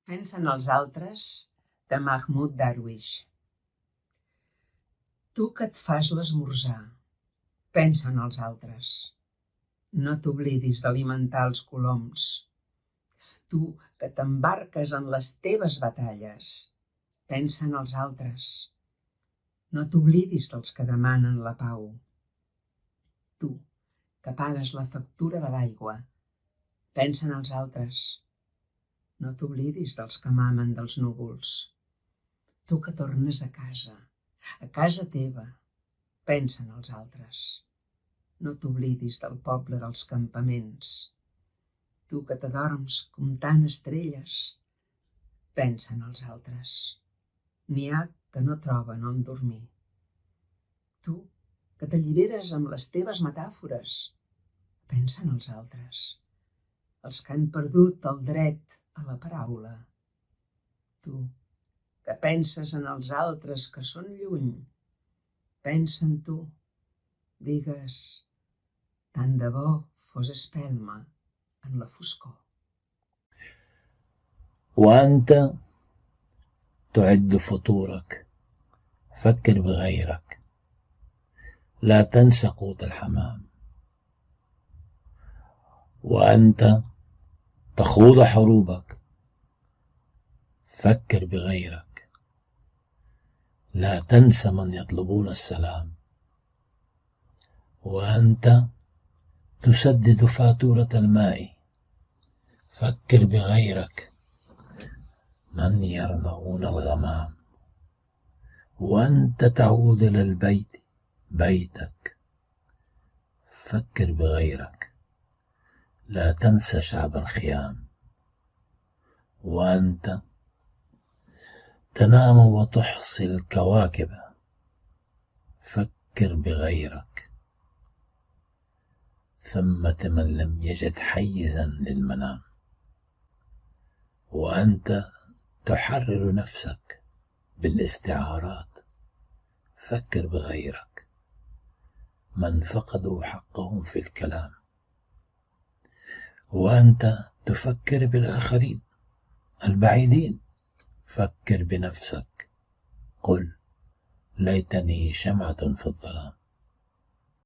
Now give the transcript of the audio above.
Pensa en els altres, de Mahmoud Darwish. Tu que et fas l'esmorzar, pensa en els altres. No t'oblidis d'alimentar els coloms. Tu que t'embarques en les teves batalles, pensa en els altres. No t'oblidis dels que demanen la pau. Tu que pagues la factura de l'aigua, pensa en els altres. No t'oblidis dels que mamen dels núvols. Tu que tornes a casa teva, pensa en els altres. No t'oblidis del poble dels campaments. Tu que t'adorms comptant estrelles, pensa en els altres. N'hi ha que no troben on dormir. Tu que t'alliberes amb les teves metàfores, pensa en els altres. Els que han perdut el dret a la paraula. Tu que penses en els altres que són lluny, pensa en tu. Digues, tant de bo fos espelma en la foscor. وأنت تعد فطورك فكر بغيرك، لا تنس قوت الحمام. وأنت تخوض حروبك فكر بغيرك، لا تنس من يطلبون السلام. وأنت تسدد فاتورة الماء فكر بغيرك، من يرنون الغمام. وأنت تعود إلى البيت بيتك فكر بغيرك، لا تنسى شعب الخيام. وأنت تنام وتحصي الكواكب فكر بغيرك، ثمة من لم يجد حيزا للمنام. وأنت تحرر نفسك بالاستعارات فكر بغيرك، من فقدوا حقهم في الكلام. وأنت تفكر بالآخرين البعيدين فكر بنفسك، قل ليتني شمعة في الظلام.